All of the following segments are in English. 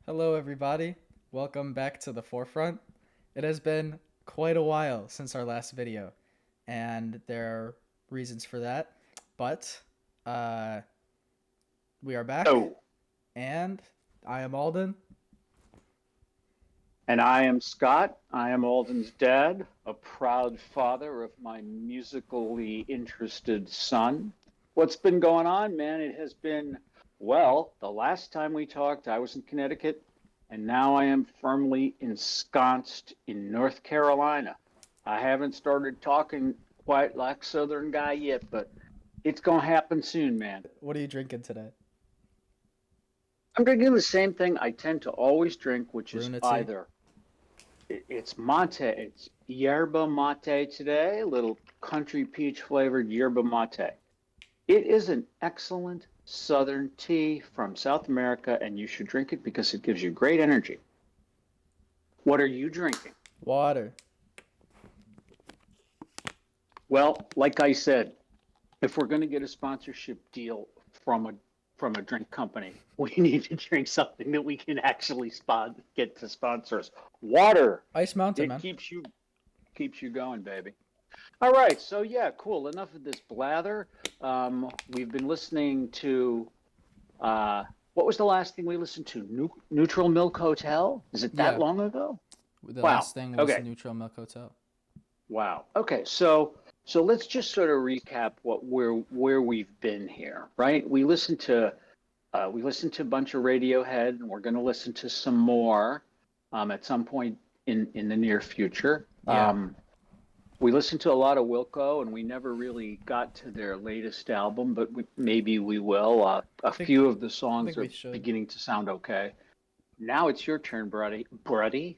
Hello, everybody. Welcome back to the forefront. It has been quite a while since our last video, and there are reasons for that. But uh, we are back, Oh, and I am Alden. and I am Scott. I am Alden's dad, a proud father of my musically interested son. What's been going on, man? It has been, well, the last time we talked, I was in Connecticut, and now I am firmly ensconced in North Carolina. I haven't started talking quite like Southern guy yet, but it's going to happen soon, man. What are you drinking today? I'm drinking the same thing I tend to always drink, which is Bruna tea. either it's mate. It's yerba mate today, a little country peach flavored yerba mate. It is an excellent southern tea from South America, and you should drink it because it gives you great energy. What are you drinking? Water. Well, like I said, if we're going to get a sponsorship deal from a from a drink company, we need to drink something that we can actually get to sponsor us. Water. Ice Mountain, It man. keeps you going, baby. All right, so yeah, cool. Enough of this blather. We've been listening to what was the last thing we listened to? Neutral Milk Hotel? Is it that Yeah, long ago? the Wow. last thing was Okay. Neutral Milk Hotel. Wow. Okay. So let's just sort of recap where we've been here, right? We listened to a bunch of Radiohead, and we're going to listen to some more at some point in the near future. Yeah, We listened to a lot of Wilco, and we never really got to their latest album, but maybe we will. A I think few of the I songs think we are should. beginning to sound okay. Now it's your turn, Bruddy. Bruddy.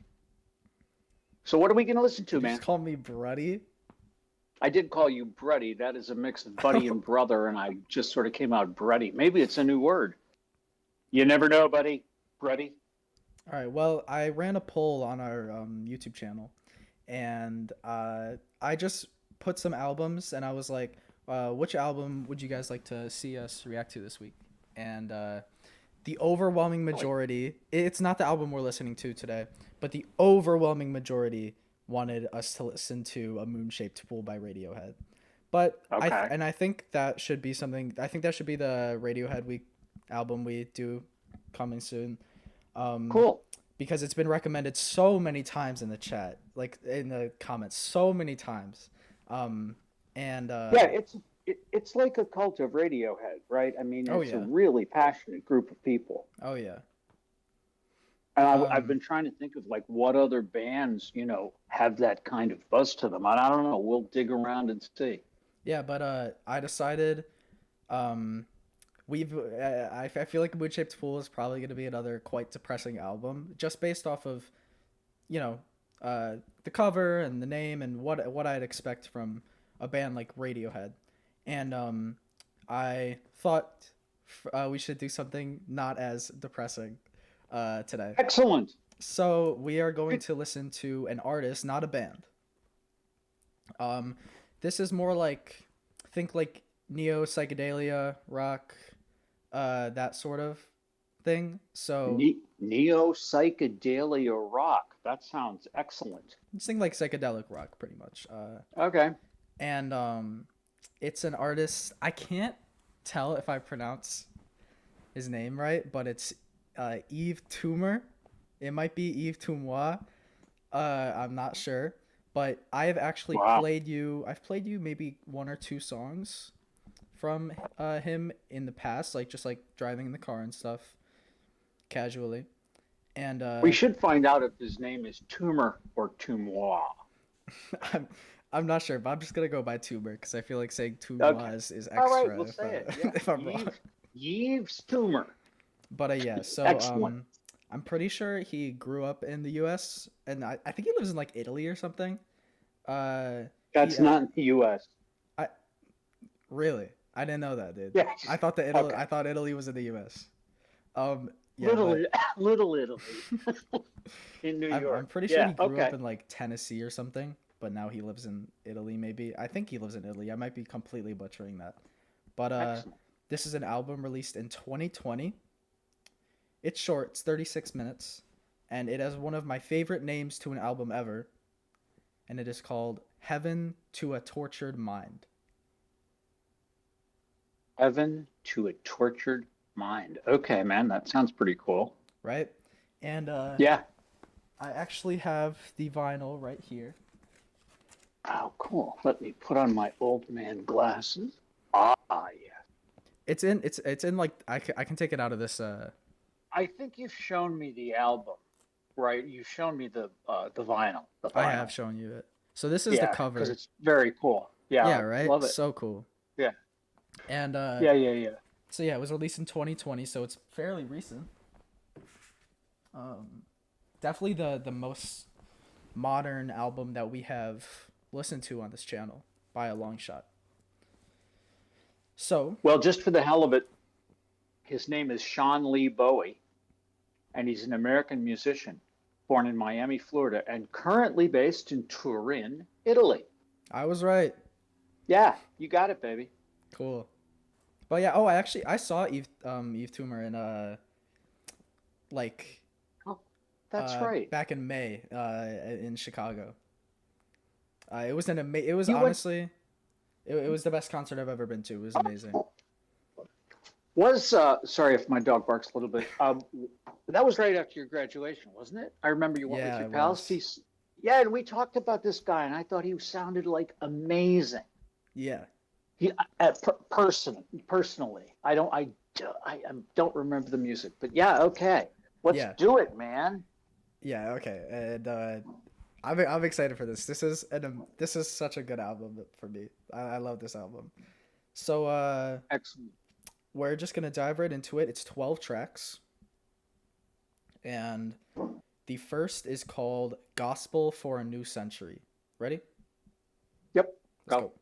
So what are we going to listen to, Did you just man? call me Bruddy? I did call you Bruddy. That is a mix of buddy and brother, and I just sort of came out Bruddy. Maybe it's a new word. You never know, buddy. Bruddy. All right. Well, I ran a poll on our YouTube channel, and I just put some albums, and I was like, which album would you guys like to see us react to this week? And the overwhelming majority, it's not the album we're listening to today, but the overwhelming majority wanted us to listen to A Moon-Shaped Pool by Radiohead. But Okay. I think that should be something. I think that should be the Radiohead week album we do coming soon. Um, Cool. because it's been recommended so many times in the chat, like in the comments, so many times. Um, and Yeah, it's like a cult of Radiohead, right? I mean, oh it's a yeah, really passionate group of people. oh yeah. And I've Um, been trying to think of like what other bands, have that kind of buzz to them. And I don't know. We'll dig around and see. yeah, but I decided um, I feel like Moon Shaped Pool is probably going to be another quite depressing album, just based off of you know the cover and the name and what I'd expect from a band like Radiohead, and I thought we should do something not as depressing today. Excellent. So we are going to listen to an artist, not a band. Um, this is more like think like neo psychedelia rock, that sort of thing. So Neo psychedelia rock. That sounds excellent. think like psychedelic rock, pretty much. Okay. And it's an artist. I can't tell if I pronounce his name right, but it's Yves Tumor. It might be Yves Tumor. I'm not sure, but I've actually Wow. played you. I've played you maybe one or two songs from him in the past, like just like driving in the car and stuff, casually. And We should find out if his name is Tumor or Tumois. I'm I'm not sure, but I'm just gonna go by Tumor because I feel like saying Okay. Tumor is All right, extra we'll say it. Yeah. if I'm wrong. Yves Tumor. But yeah, so Excellent. I'm pretty sure he grew up in the U.S. and I think he lives in like Italy or something. Uh, he That's not in the US. I really I didn't know that, dude. Yes. Okay. I thought Italy was in the U.S. Yeah, Little but Little Italy in New I'm York. pretty sure Yeah, he grew up okay. in like Tennessee or something, but now he lives in Italy. Maybe I think he lives in Italy. I might be completely butchering that, but Excellent. this is an album released in 2020, It's short. It's 36 minutes, and it has one of my favorite names to an album ever, and it is called "Heaven to a Tortured Mind." Heaven to a Tortured Mind. Okay, man, that sounds pretty cool. Right? And Yeah. I actually have the vinyl right here. Oh, cool. Let me put on my old man glasses. Ah, yeah. It's in like I can take it out of this. I think you've shown me the album, right? You've shown me the vinyl, the I have vinyl. shown you it. So this is the Yeah, because cover. it's very cool. Yeah, Yeah, I right? love it. So cool. Yeah, And yeah. so yeah, it was released in 2020, so it's fairly recent. Definitely the most modern album that we have listened to on this channel by a long shot. So, Well, just for the hell of it, his name is Sean Lee Bowie, and he's an American musician born in Miami, Florida, and currently based in Turin, Italy. I was right. Yeah, you got it, baby. Cool. But yeah, oh, I saw Yves Tumor in like Oh, that's right. back in May in Chicago. It was You went honestly it was the best concert I've ever been to. It was amazing. Was sorry if my dog barks a little bit. That was right after your graduation, wasn't it? I remember you went with Yeah, your it pals. was. Yeah, and we talked about this guy, and I thought he sounded like amazing. Yeah. He, personally, I don't remember the music, but yeah, okay, let's Yeah. do it, man. Yeah, okay. And I'm excited for this. This is such a good album for me. I love this album. So Excellent. we're just gonna dive right into it. It's 12 tracks, and the first is called "Gospel for a New Century." Ready? Yep, Let's go. go.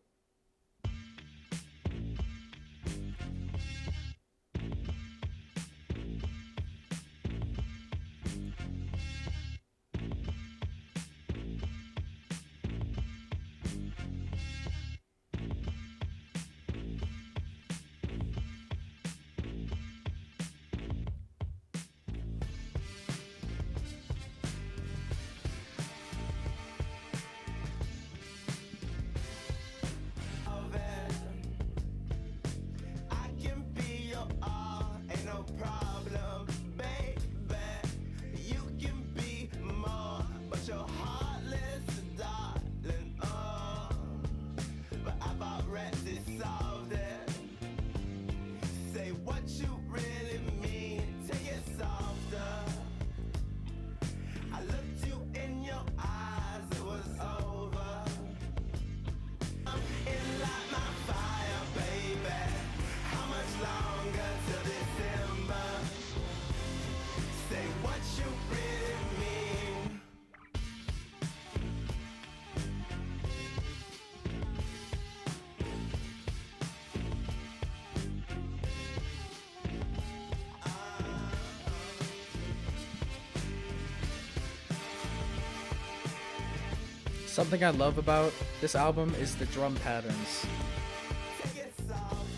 Something I love about this album is the drum patterns.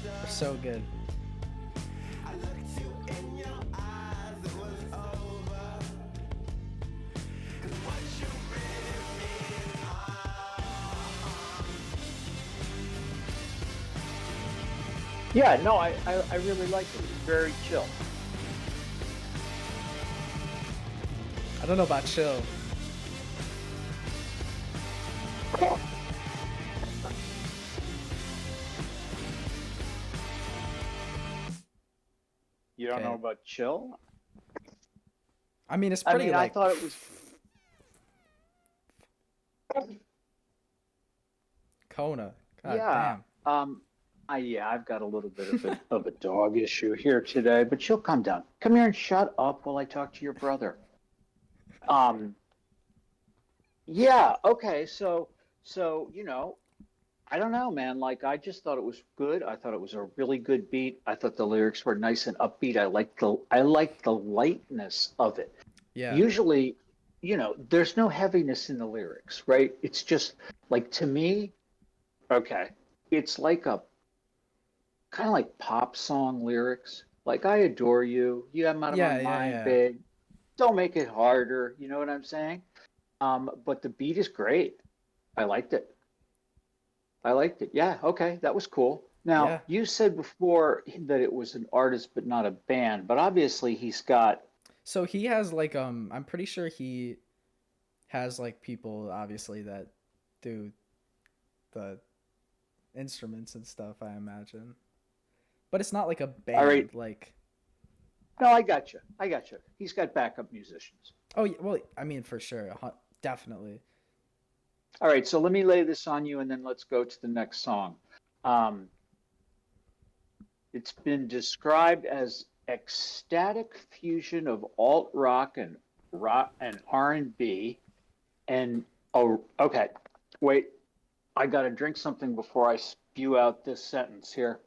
They're so good. Yeah, no, I really like it. It's very chill. I don't know about chill. You don't know Okay. about chill? I mean, it's I pretty mean, I like thought it was. Kona. God Yeah. damn. I've got a little bit of a dog issue here today, but she'll come down. Come here and shut up while I talk to your brother. Um, yeah, okay, so I don't know, man. Like I just thought it was good. I thought it was a really good beat. I thought the lyrics were nice and upbeat. I liked the lightness of it. Yeah. Usually, there's no heaviness in the lyrics, right? It's just like to me, okay, it's like a kind of like pop song lyrics. Like, I adore you. You have out of my Yeah, yeah, mind, yeah. babe. Don't make it harder. You know what I'm saying? But the beat is great. I liked it. I liked it. Yeah, okay, that was cool. Now, Yeah. you said before that it was an artist but not a band, but obviously he's got. So he has like I'm pretty sure he has like people obviously that do the instruments and stuff, I imagine. But it's not like a All right. band like. No, I got you. I got you. He's got backup musicians. Oh, well, I mean for sure, definitely. All right, so let me lay this on you and then let's go to the next song. Um, it's been described as ecstatic fusion of alt rock and R&B. And oh, okay. Wait, I got to drink something before I spew out this sentence here.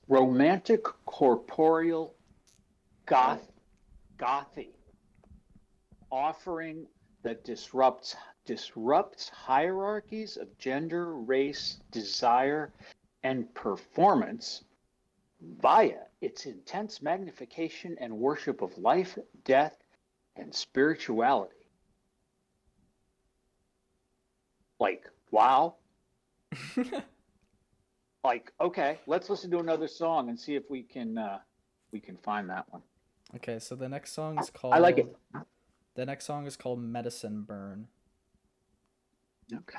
Romantic corporeal goth gothy offering that disrupts hierarchies of gender, race, desire, and performance via its intense magnification and worship of life, death, and spirituality. Like, wow. Like, okay, let's listen to another song and see if we can find that one. Okay, so the next song is I like called it. Medicine Burn. Okay.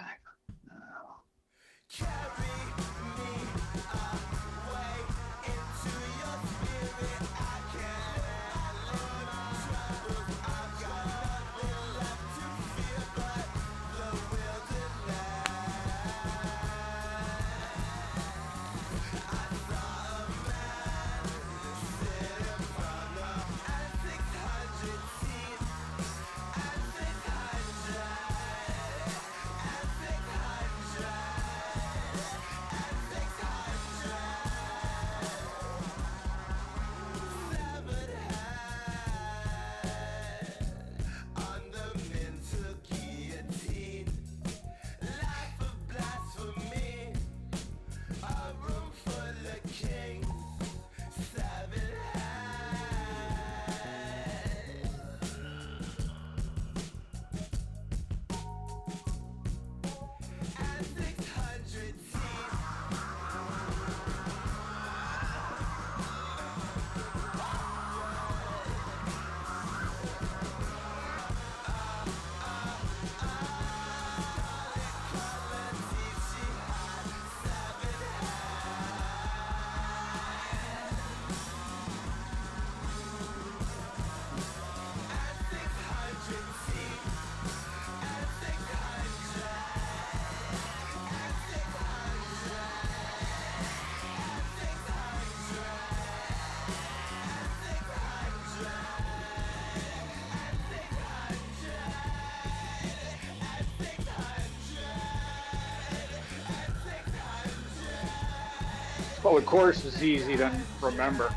Well, the chorus is easy to remember.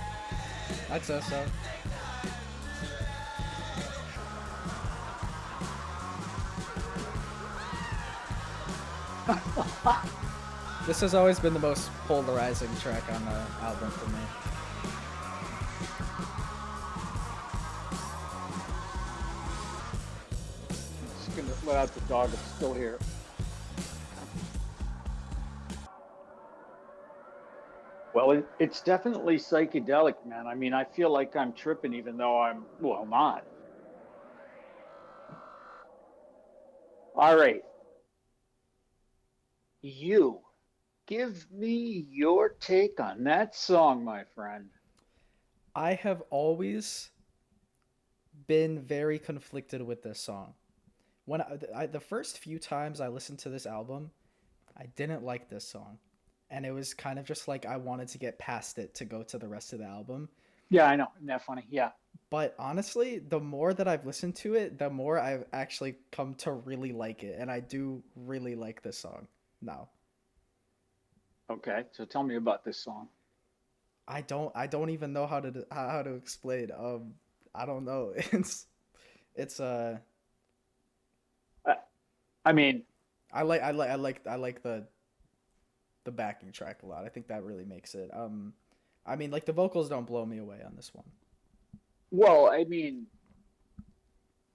I'd say so. This has always been the most polarizing track on the album for me. Just gonna let out the dog. It's still here. Well, it's definitely psychedelic, man. I mean, I feel like I'm tripping, even though I'm well not. All right, you give me your take on that song, my friend. I have always been very conflicted with this song. The first few times I listened to this album, I didn't like this song. And it was kind of just like I wanted to get past it to go to the rest of the album. Yeah, I know. Isn't that funny? Yeah. But honestly, the more that I've listened to it, the more I've actually come to really like it. And I do really like this song now. Okay. So tell me about this song. I don't even know how to explain. I don't know. It's I, I mean, I like the backing track a lot. I think that really makes it. I mean, like the vocals don't blow me away on this one. Well, I mean,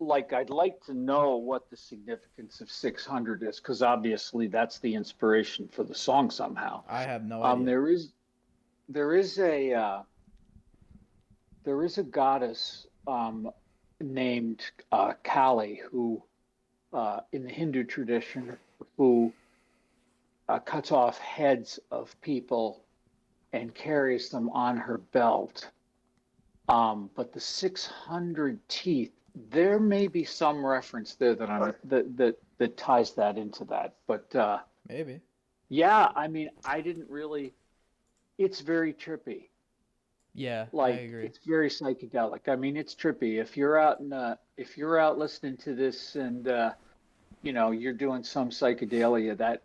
like I'd like to know what the significance of 600 is, because obviously that's the inspiration for the song somehow. I have no idea. There is a goddess named Kali who, in the Hindu tradition, who cuts off heads of people and carries them on her belt. But the 600 teeth, there may be some reference there that ties that into that. But Maybe. yeah, I mean, I didn't really. It's very trippy. Yeah, I Like agree. it's very psychedelic. I mean, it's trippy. If you're out listening to this and you're doing some psychedelia, that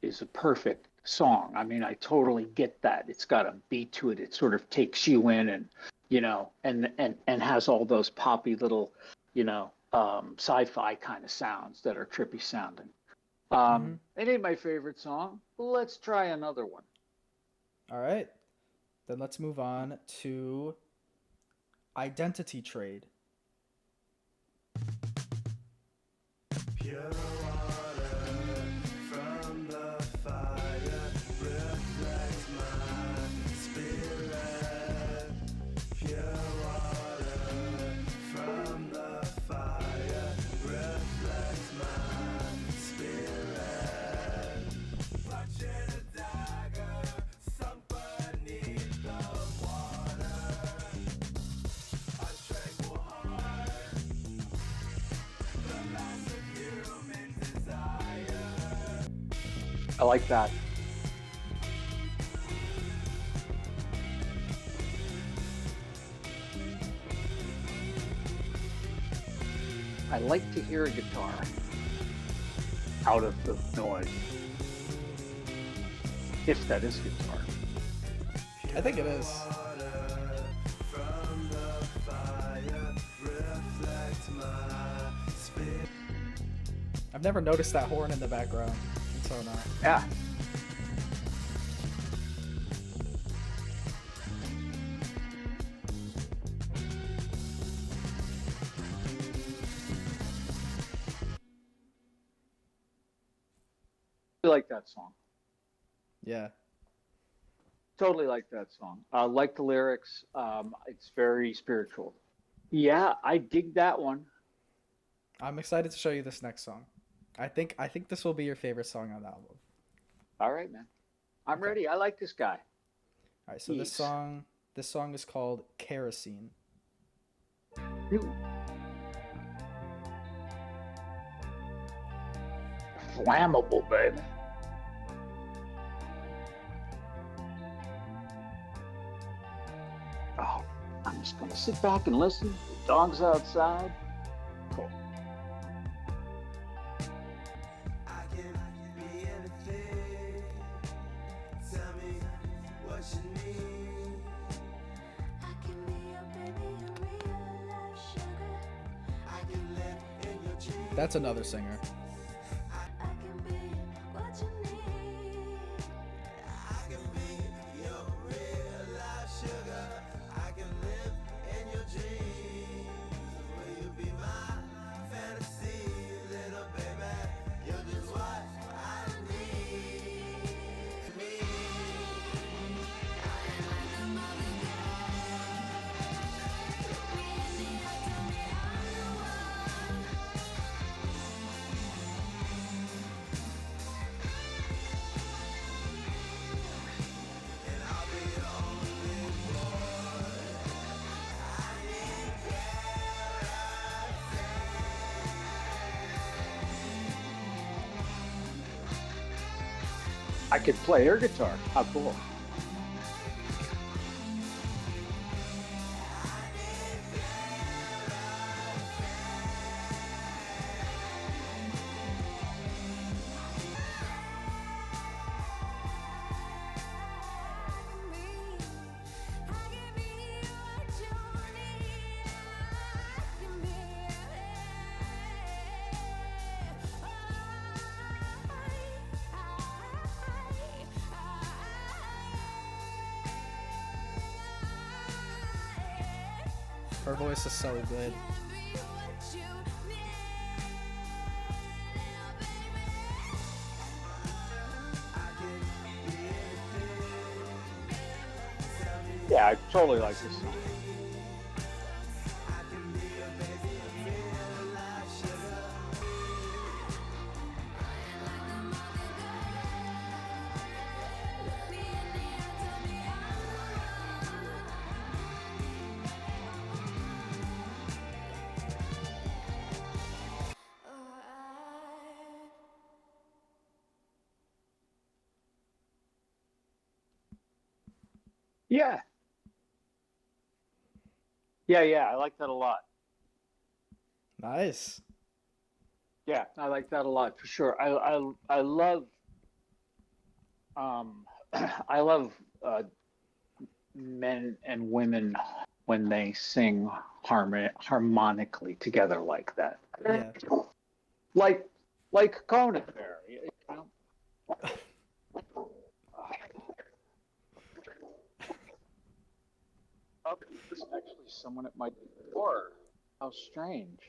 is a perfect song. I mean, I totally get that. It's got a beat to it. It sort of takes you in, and and has all those poppy little, sci-fi kind of sounds that are trippy sounding. Hmm. It ain't my favorite song. Let's try another one. All right. Then let's move on to Identity Trade. Pure water from the fire reflects my spirit. Pure water from the fire reflects my spirit. Watching a dagger sunk beneath the water. A tranquil heart. The last of human desire. I like that. I like to hear a guitar out of the noise, if that is guitar. I think it is. Water from the fire reflects my spirit. I've never noticed that horn in the background until now. Yeah. I like that song. Yeah. Totally like that song. Like the lyrics. It's very spiritual. Yeah, I dig that one. I'm excited to show you this next song. I think this will be your favorite song on the album. All right, man. I'm Okay. ready. I like this guy. All right, so this Yves. song is called Kerosene. Flammable, baby. Oh, I'm just gonna sit back and listen. The dog's outside. Cool. I can be anything. Tell me what you need. I can be your baby, a real life sugar. I can live in your dreams. That's another singer. I can be what you need. I can be your real life sugar. I can live in your dreams. Will you be my fantasy, little baby? You're just what I need. Me. And I'll be your only boy. I need I could play air guitar. How cool. Her voice is so good. Yeah, I totally like this song. Yeah. Yeah, I like that a lot. Nice. Yeah, I like that a lot for sure. I love um I love men and women when they sing harmonically together like that. Yeah. Like Conan there, you know? Oh, there's actually someone at my door. How strange.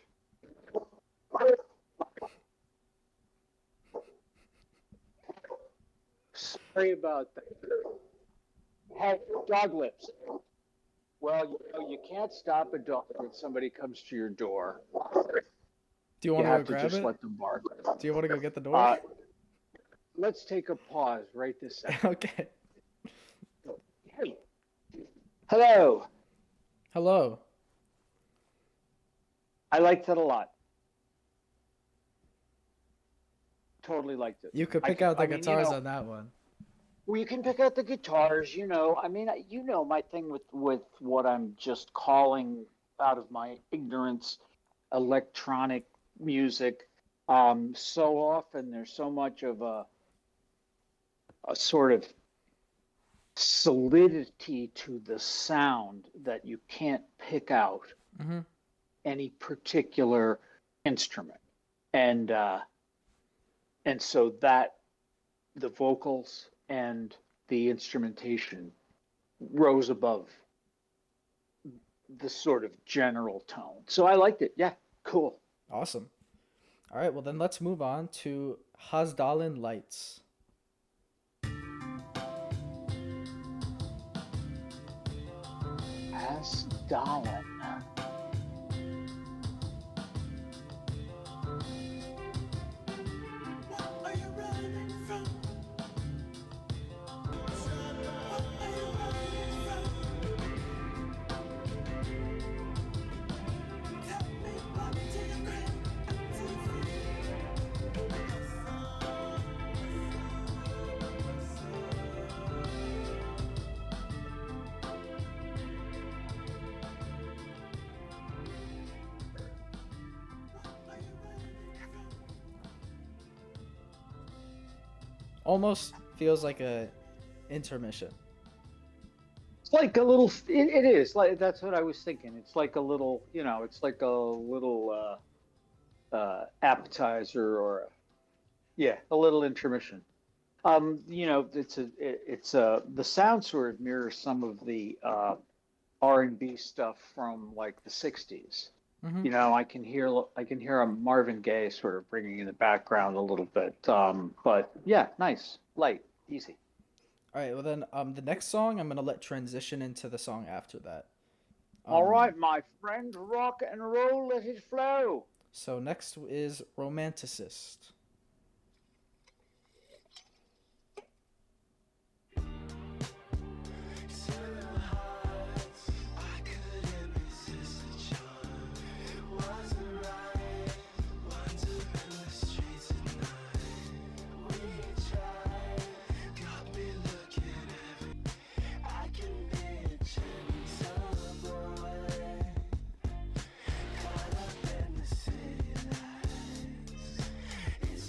Sorry about that. Hey, dog lips. Well, you know, you can't stop a dog when somebody comes to your door. Do you You want to go have to grab just it? let them bark. Do you want to go get the door? Uh, let's take a pause right this second. Okay. Hey. Hello. Hello. I liked it a lot. Totally liked it. You could I pick can- out the I mean, you guitars know, on that one. Well, you can pick out the guitars, you know. I mean, you know my thing with what I'm just calling out of my ignorance electronic music. So often there's so much of a sort of solidity to the sound that you can't pick out Mm-hmm. any particular instrument, and so that the vocals and the instrumentation rose above the sort of general tone. So I liked it. Yeah, cool. Awesome. All right, well then let's move on to Hasdallen Lights. Hasdallen. What are you running from? What are you running from? Tell me what do you crave to Almost feels like a intermission. It's like a little. It is like that's what I was thinking. It's like a little. You know, it's like a little appetizer or yeah, a little intermission. You know, it's the sound sort of mirrors some of the R&B stuff from like the '60s. Mm-hmm. You know, I can hear a Marvin Gaye sort of bringing in the background a little bit. But yeah, nice, light, easy. All right, well then the next song I'm gonna let transition into the song after that. All Um, right, my friend, rock and roll, let it flow. So next is Romanticist. It's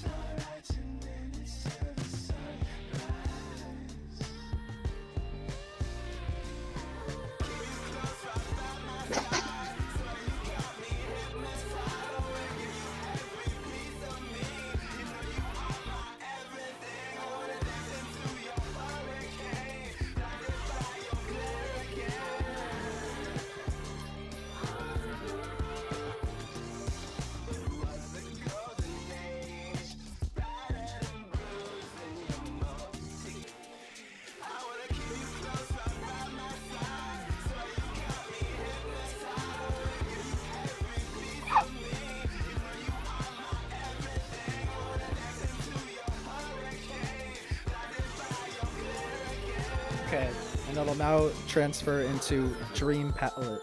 That'll now transfer into Dream Palette.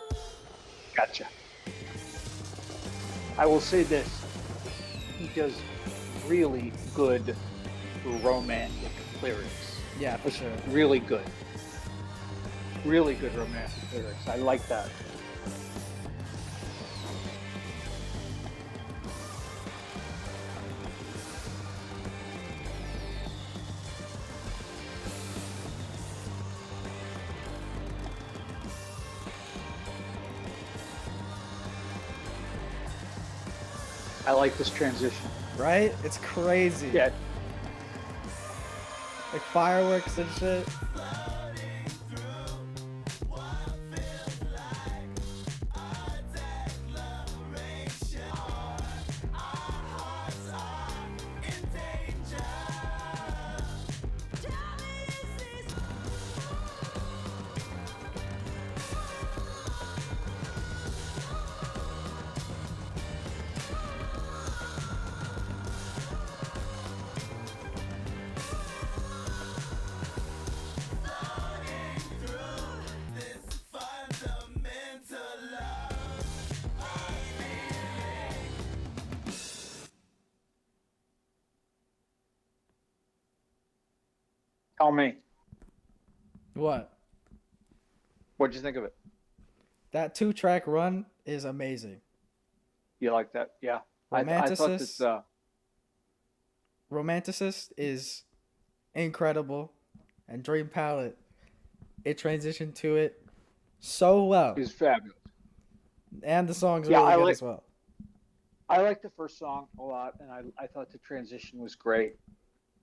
Gotcha. I will say this. He does really good romantic lyrics. Yeah, for sure. Really good. Really good romantic lyrics. I like that. I like this transition. Right? It's crazy. Yeah. Like fireworks and shit. Tell me, What? what'd you think of it? That 2-track run is amazing. You like that? Yeah. I thought this. Romanticist is incredible, and Dream Palette, it transitioned to it so well, Is fabulous. and the song's Yeah, really I good like- as well. I like the first song a lot, and I thought the transition was great.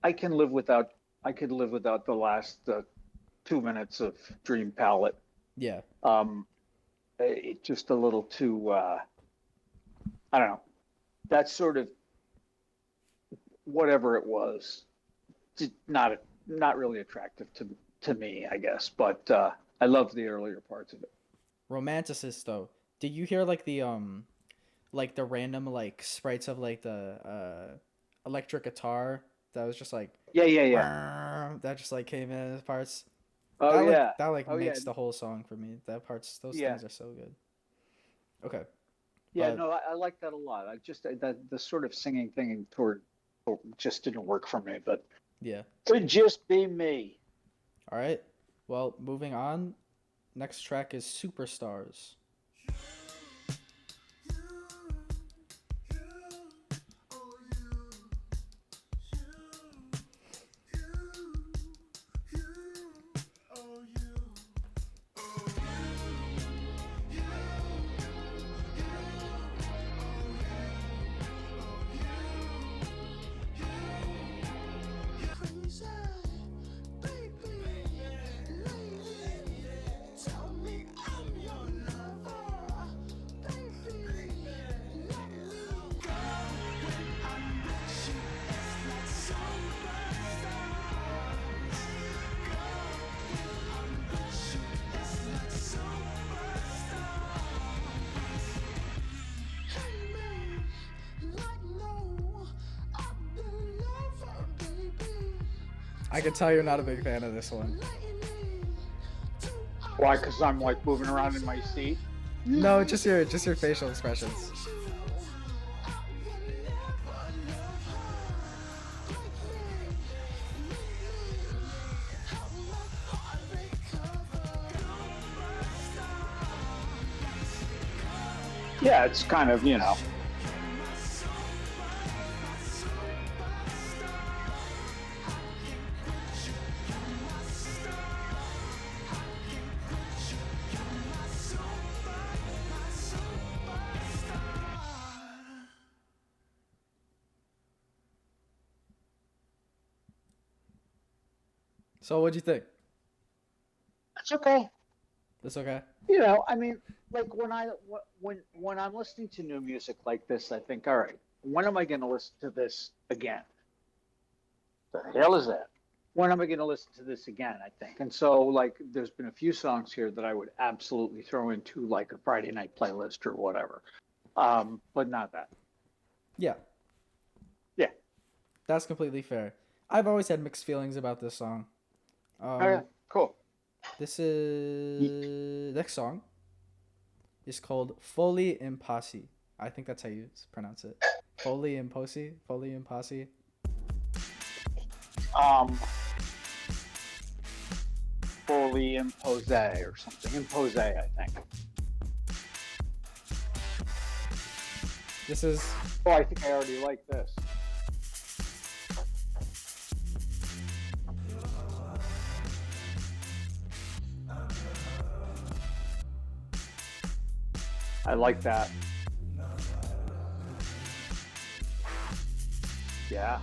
I could live without the last 2 minutes of Dream Palette. Yeah, It's just a little too. I don't know. That sort of whatever it was, not really attractive to me, I guess. But I loved the earlier parts of it. Romanticist though. Did you hear like the random like sprites of like the electric guitar that was just like Yeah. that just like came in as parts? Oh that, yeah. like, that like Oh, yeah. makes the whole song for me. Those Yeah. things are so good. Okay. Yeah, But- no, I like that a lot. I just the sort of singing thing toward just didn't work for me, but Yeah. could just be me. All right. Well, moving on. Next track is Superstars. I can tell you're not a big fan of this one. Why? Because I'm like moving around in my seat. No, just your facial expressions. Yeah, it's kind of, So what'd you think? it's okay. This okay? I mean, like when I'm listening to new music like this, I think, all right, when am I going to listen to this again? The hell is that? When am I going to listen to this again? I think, and so like, there's been a few songs here that I would absolutely throw into like a Friday night playlist or whatever, but not that. Yeah. Yeah. That's completely fair. I've always had mixed feelings about this song. All right, cool. This Ye- is next song is called Folie Imposée. I think that's how you pronounce it. Folie Imposée. Folie Imposée. Um, Folie Imposée or something. Imposée, I think. This is Oh, I think I already like this. I like that. Yeah.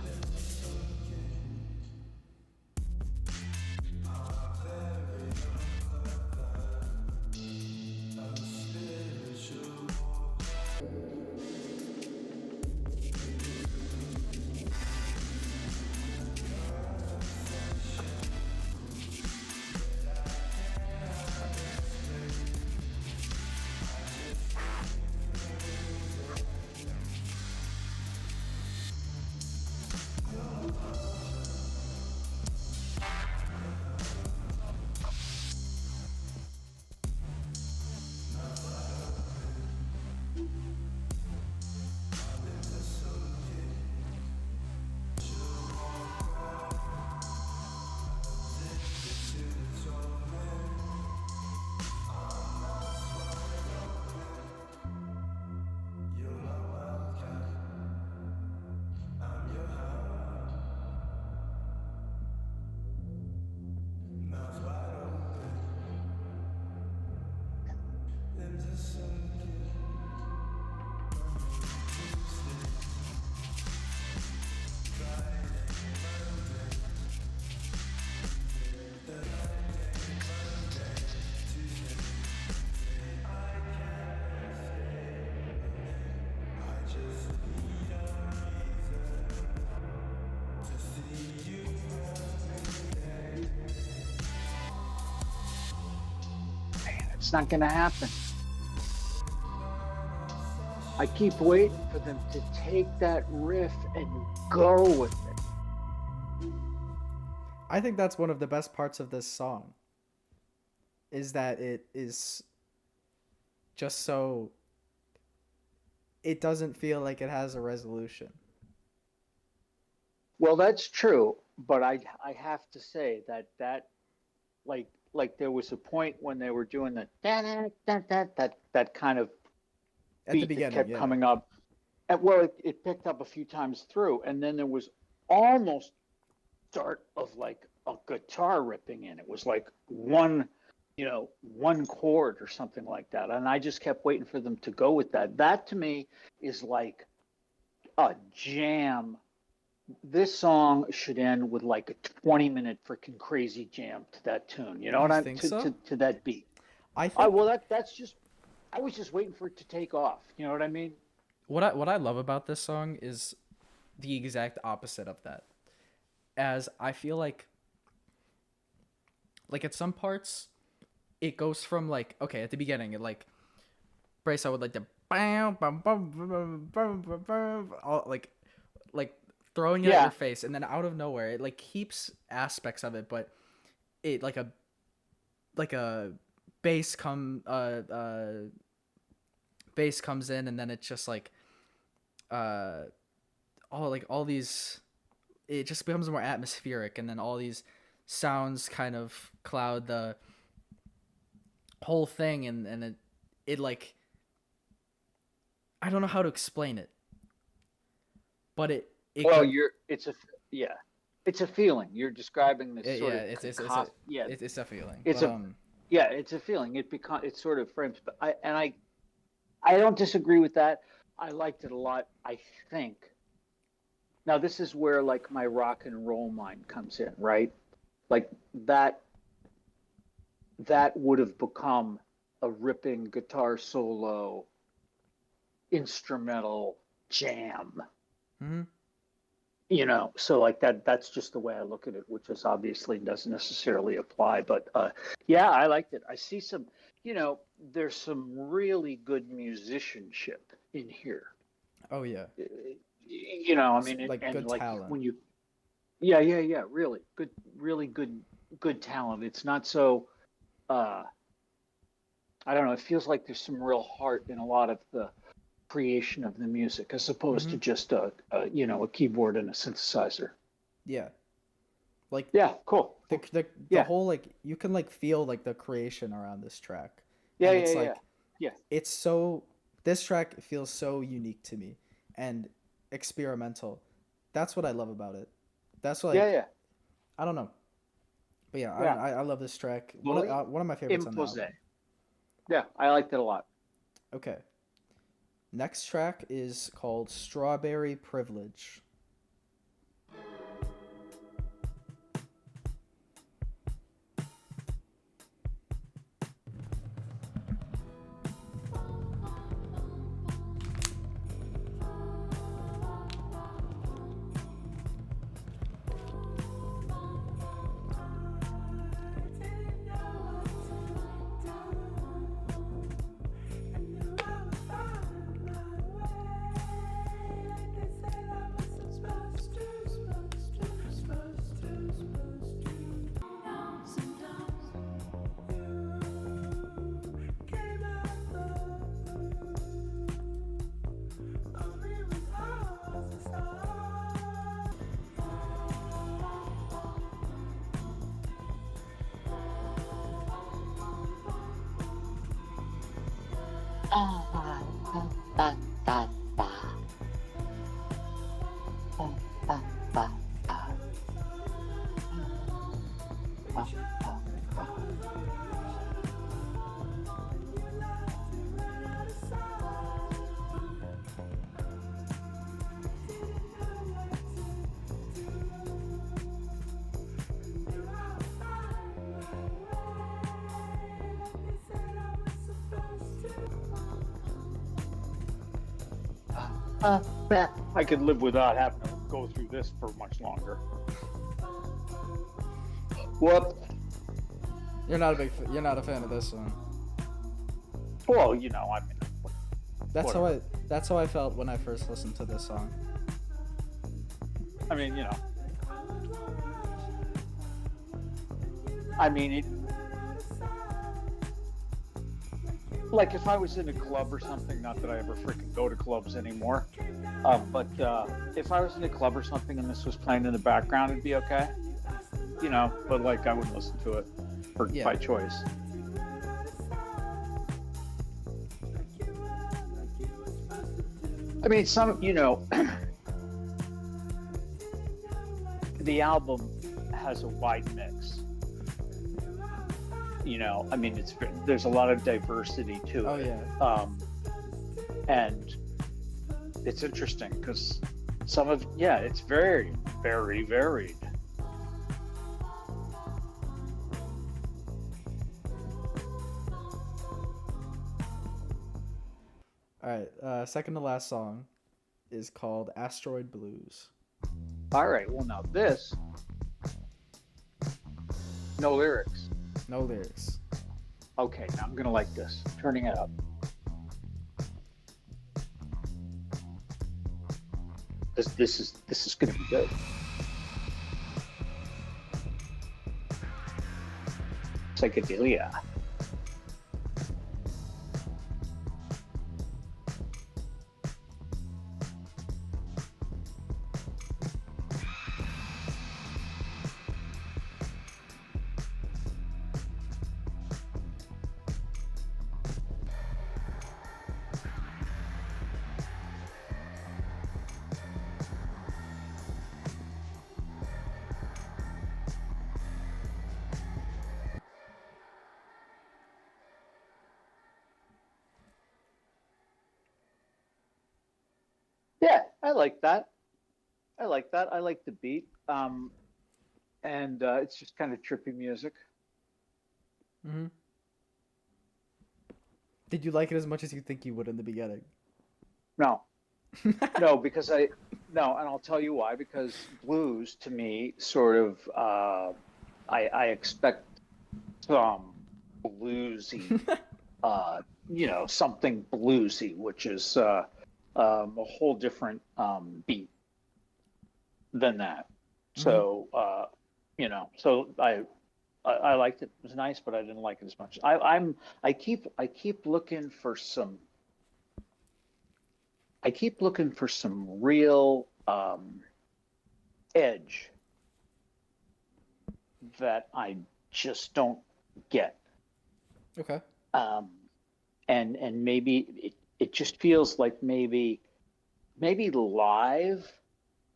It's not going to happen. I keep waiting for them to take that riff and go with it. I think that's one of the best parts of this song. Is that it is just so it doesn't feel like it has a resolution. Well, that's true, but I have to say that like there was a point when they were doing the that kind of At the beat that beginning, kept yeah. coming up. And well, it picked up a few times through, and then there was almost start of like a guitar ripping in. It was like one chord or something like that, and I just kept waiting for them to go with that. That to me is like a jam. This song should end with like a 20-minute freaking crazy jam to that tune. You know You what I'm think so? to that beat. I I think well that's just I was just waiting for it to take off. You know what I mean? what I love about this song is the exact opposite of that. As I feel like at some parts it goes from like okay at the beginning it like Bryce I would like to bam, bam, bam, bam, bam, bam, bam, all, like throwing it at your Yeah. face and then out of nowhere it like keeps aspects of it but it like a bass come bass comes in and then it's just like uh all these it just becomes more atmospheric and then all these sounds kind of cloud the whole thing and it like I don't know how to explain it but it Well, go you're it's a yeah, it's a feeling. You're describing this yeah sort of it's a yeah, it's a feeling it's but a yeah, it's a feeling. It sort of frames. But I don't disagree with that. I liked it a lot. I think now this is where like my rock and roll mind comes in, right? Like that that would have become a ripping guitar solo instrumental jam. hmm So like that's just the way I look at it, which is obviously doesn't necessarily apply, but yeah, I liked it. I see some, there's some really good musicianship in here. oh yeah I mean, like and good like talent when yeah, really good, really good talent. It's not so. I don't know, it feels like there's some real heart in a lot of the creation of the music as opposed to just a keyboard and a synthesizer. Yeah. Like Yeah, cool. the Yeah. whole, like, you can like feel like the creation around this track. Yeah, And yeah, it's yeah. like Yeah. it's so this track feels so unique to me and experimental. That's what I love about it. That's Yeah, like yeah. I don't know. But yeah, Yeah. I love this track. Folie One of my favorites on the Imposée. album. Yeah, I liked it a lot. Okay. Next track is called Strawberry Privilege. I could live without having to go through this for much longer. Whoop. You're not a fan of this one. Well, you know, I mean, That's how I felt when I first listened to this song. I mean, you know, I mean, it, like if I was in a club or something, not that I ever freaking go to clubs anymore, but if I was in a club or something and this was playing in the background, it'd be okay, you know, but like I wouldn't listen to it by choice. I mean, you know, the album has a wide mix. You know, I mean, there's a lot of diversity to it. Oh yeah. And it's interesting because it's very, very varied. All right. Second to last song is called Asteroid Blues. All right, well now this, no lyrics. No lyrics. Okay, now I'm gonna like this. Turning it up. This is gonna be good. Psychedelia. Yeah, I like that. I like that. I like the beat. And it's just kind of trippy music. Mm-hmm. Did you like it as much as you think you would in the beginning? No, no, and I'll tell you why. Because blues to me sort of, I expect some bluesy, you know, something bluesy, which is a whole different beat than that. So, you know, so I liked it. It was nice, but I didn't like it as much. I keep looking for some. I keep looking for some real edge that I just don't get. Okay. Um, and maybe it just feels like maybe live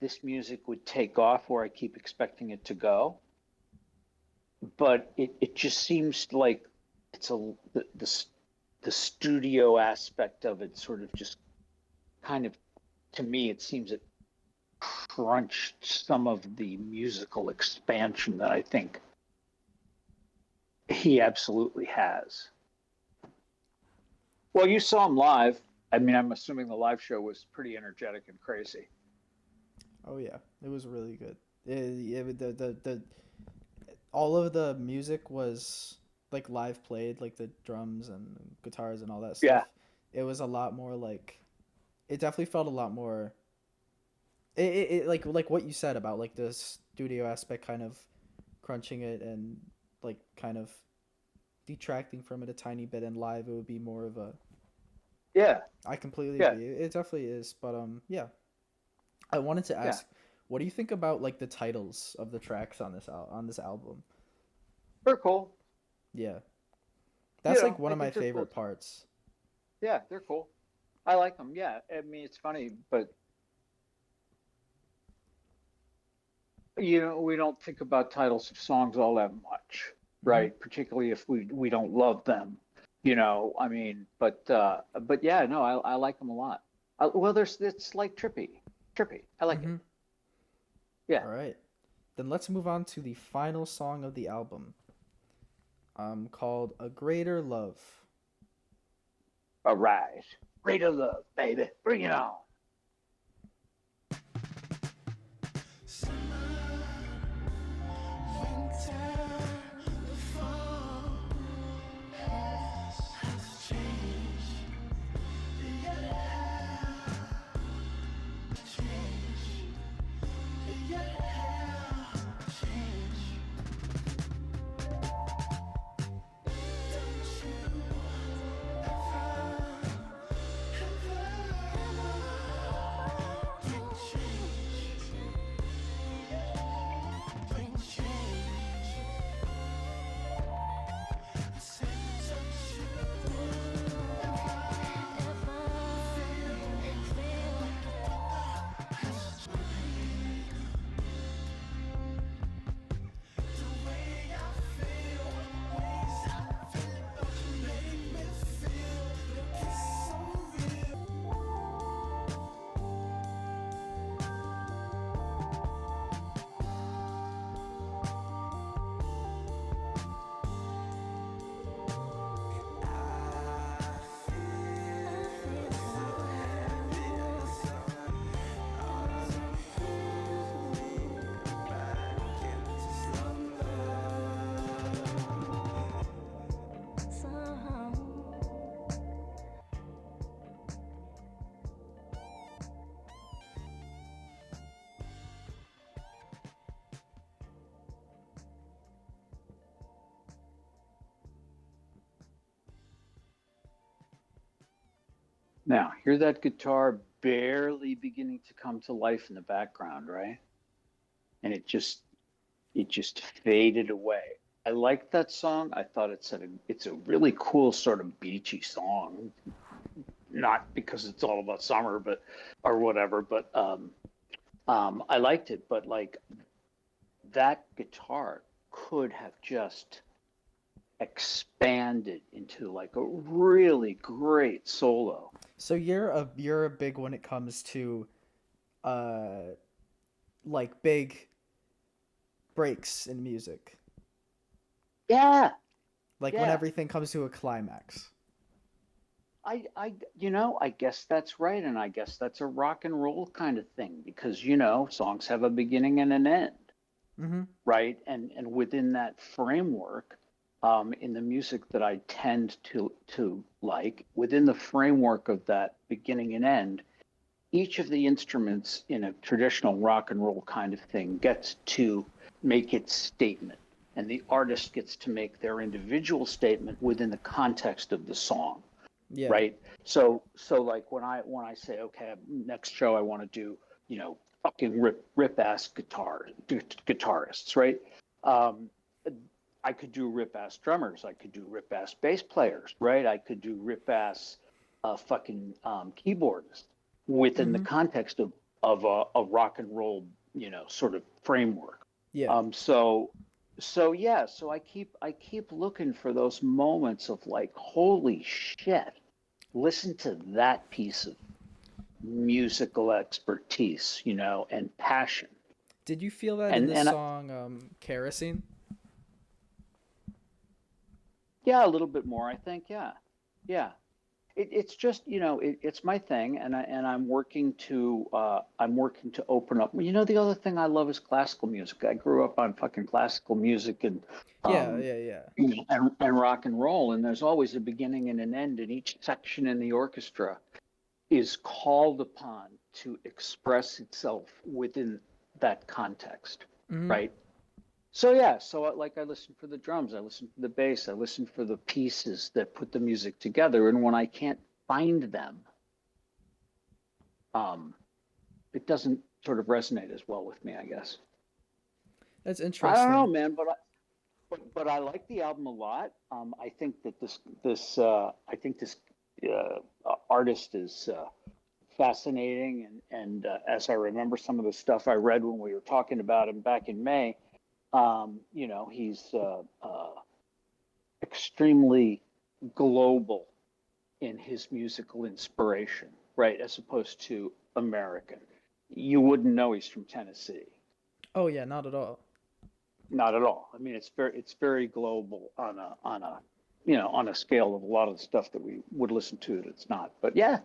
this music would take off where I keep expecting it to go, but it just seems like it's the studio aspect of it sort of just kind of, to me it seems it crunched some of the musical expansion that I think he absolutely has. Well, you saw him live. I mean, I'm assuming the live show was pretty energetic and crazy. Oh yeah, it was really good. The all of the music was like live played, like the drums and guitars and all that stuff. Yeah, It was a lot more like it definitely felt a lot more. It like what you said about like the studio aspect, kind of crunching it and like kind of detracting from it a tiny bit. And live, it would be more of a. yeah, I completely yeah, agree. It definitely is, but yeah. I wanted to yeah. ask, what do you think about like the titles of the tracks on on this album? They're cool. Yeah, You that's like know, one I of my think they're cool favorite too. parts. Yeah, they're cool. I like them. Yeah, I mean, it's funny, but we don't think about titles of songs all that much, Hmm. right? Particularly if we don't love them. I mean, but yeah, no, I like them a lot. Well, it's like trippy. I like it. Hmm. Yeah. All right, then let's move on to the final song of the album, called "A Greater Love." All right. Greater love, baby. Bring it on. Now, hear that guitar barely beginning to come to life in the background, right? And it just faded away. I liked that song. I thought it's a really cool sort of beachy song. Not because it's all about summer, but or whatever, but I liked it. But like that guitar could have just expanded into like a really great solo. So you're a big when it comes to uh like big breaks in music, Yeah, like when yeah. everything comes to a climax. I guess that's right, and I guess that's a rock and roll kind of thing because songs have a beginning and an end, Mm-hmm. right? And within that framework, in the music that I tend to like, within the framework of that beginning and end, each of the instruments in a traditional rock and roll kind of thing gets to make its statement and the artist gets to make their individual statement within the context of the song, Yeah. right? So like when I say, okay, next show I want to do, fucking rip ass guitarists, right? I could do rip ass drummers, I could do rip ass bass players, right? I could do rip ass fucking keyboardists within the Mm-hmm. context of a rock and roll, sort of framework. Yeah. So I keep looking for those moments of like, holy shit, listen to that piece of musical expertise, and passion. Did you feel that in this And song, Kerosene? yeah, a little bit more, I think. Yeah, yeah. It's just, it's my thing, and I'm working to open up. The other thing I love is classical music. I grew up on fucking classical music and Yeah, um, yeah, yeah. and rock and roll, and there's always a beginning and an end, and each section in the orchestra is called upon to express itself within that context, Mm-hmm. right? So yeah, like I listen for the drums, I listen for the bass, I listen for the pieces that put the music together, and when I can't find them, um, it doesn't sort of resonate as well with me, I guess. That's I don't know, interesting. man, but I like the album a lot. I think that this artist is fascinating, and as I remember some of the stuff I read when we were talking about him back in May. He's extremely global in his musical inspiration, right? As opposed to American. You wouldn't know he's from Tennessee. Oh yeah, not at all. Not at all. I mean, it's very global on a scale of a lot of the stuff that we would listen to that's not. But yeah,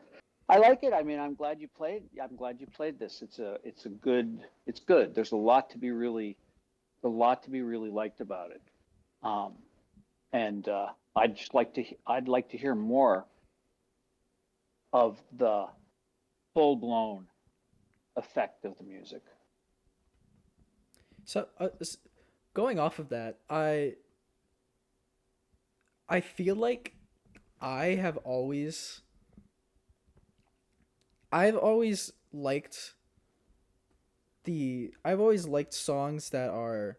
I like it. I mean, I'm glad you played this. It's good. There's a lot to be really liked about it. And I'd like to hear more of the full blown effect of the music. So, going off of that, I feel like I have always I've always liked I've always liked songs that are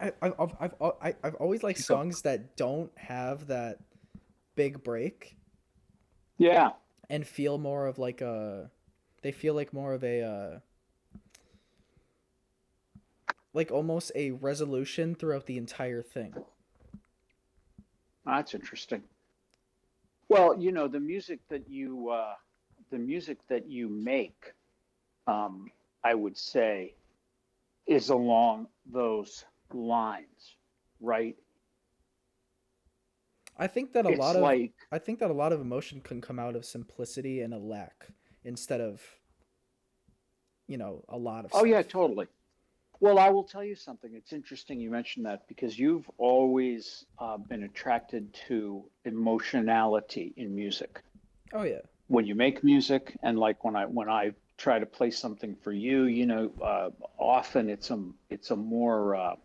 I've always liked Go. songs that don't have that big break Yeah, and feel more of like they feel like more of a like almost a resolution throughout the entire thing. that's interesting. Well, the music that you make, I would say, is along those lines, right? I think that a It's lot of like, I think that a lot of emotion can come out of simplicity and a lack instead of, a lot of oh yeah, stuff. totally. Well, I will tell you something. It's interesting you mentioned that because you've always been attracted to emotionality in music. Oh yeah. When you make music, and like when I try to play something for you, often it's a more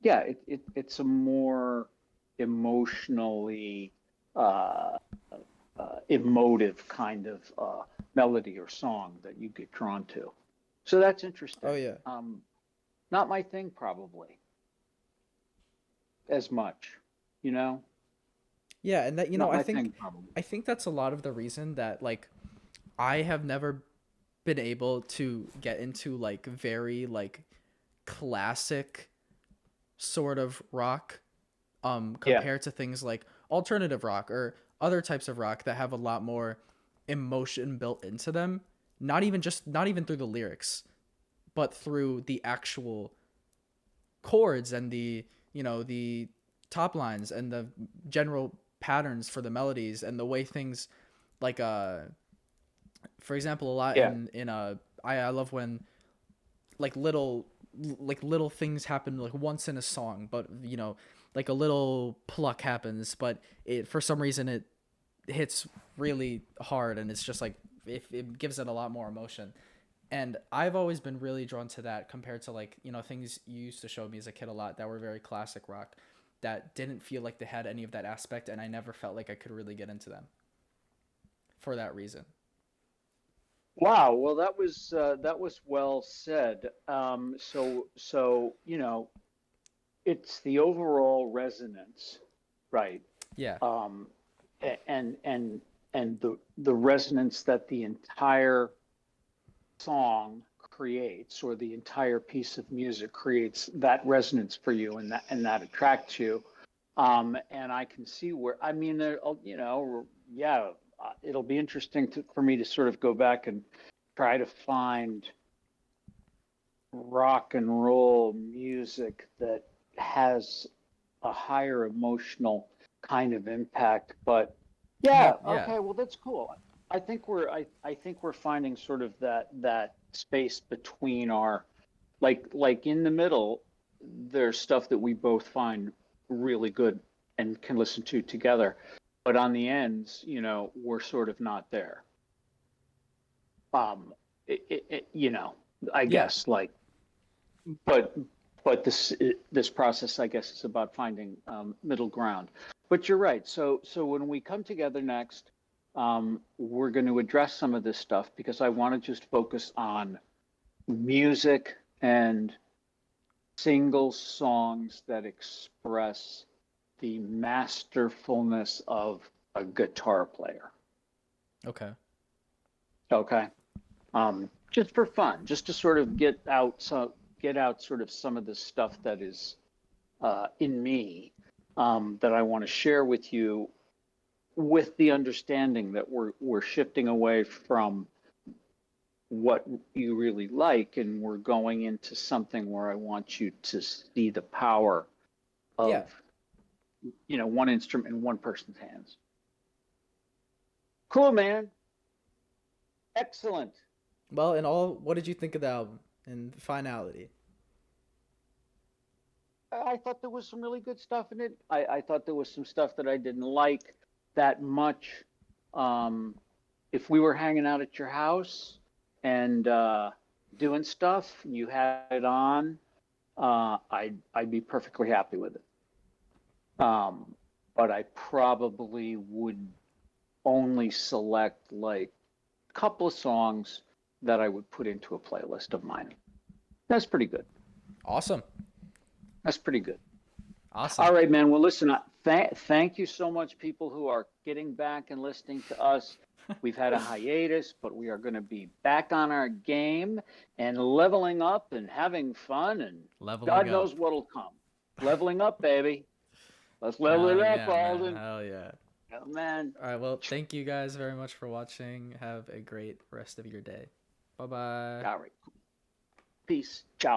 yeah, it's a more emotionally uh, emotive kind of melody or song that you get drawn to. So that's Oh interesting. yeah. Not my thing, probably as much, you know, Yeah, and that not my thing, probably. I think that's a lot of the reason that like I have never been able to get into like very like classic sort of rock Yeah, compared to things like alternative rock or other types of rock that have a lot more emotion built into them, not even through the lyrics, but through the actual chords and the top lines and the general patterns for the melodies and the way things like for example a lot yeah, I love when like little things happen like once in a song, but like a little pluck happens, but it for some reason it hits really hard and it's just like it gives it a lot more emotion. And I've always been really drawn to that compared to like, you know, things you used to show me as a kid a lot that were very classic rock that didn't feel like they had any of that aspect, and I never felt like I could really get into them for that reason. Wow, well, that was well said. So you know, it's the overall resonance, right? Yeah. Um, and the resonance that the entire song creates, or the entire piece of music creates, that resonance for you, and that attracts you. And I can see where, I mean, there, you know, yeah, it'll be interesting for me to sort of go back and try to find rock and roll music that has a higher emotional kind of impact. But yeah, Yeah. okay, well, that's cool. I think we're finding sort of that space between our, like in the middle, there's stuff that we both find really good and can listen to together. But on the ends, you know, we're sort of not there. You know, I Yeah. guess, like, but this process, I guess, is about finding middle ground. But you're right. So when we come together next, we're going to address some of this stuff, because I want to just focus on music and single songs that express the masterfulness of a guitar player. Okay. Okay. Just for fun, just to sort of get out sort of some of the stuff that is in me, that I want to share with you, with the understanding that we're shifting away from what you really like, and we're going into something where I want you to see the power Yeah. of, you know, one instrument in one person's hands. Cool, man. Excellent. Well, and all, what did you think of the album in finality? I thought there was some really good stuff in it. I thought there was some stuff that I didn't like that much. If we were hanging out at your house and doing stuff, you had it on, I'd be perfectly happy with it. But I probably would only select like a couple of songs that I would put into a playlist of mine. That's pretty good. Awesome. That's pretty good. Awesome. All right, man. Well, listen, thank you so much, people who are getting back and listening to us. We've had a hiatus, but we are going to be back on our game and leveling up and having fun, and Leveling God up. knows what'll come. Leveling up, baby. Let's level Hell it up, yeah, man. Alden. Hell yeah. Oh, man. All right. Well, thank you guys very much for watching. Have a great rest of your day. Bye bye. All right. Peace. Ciao.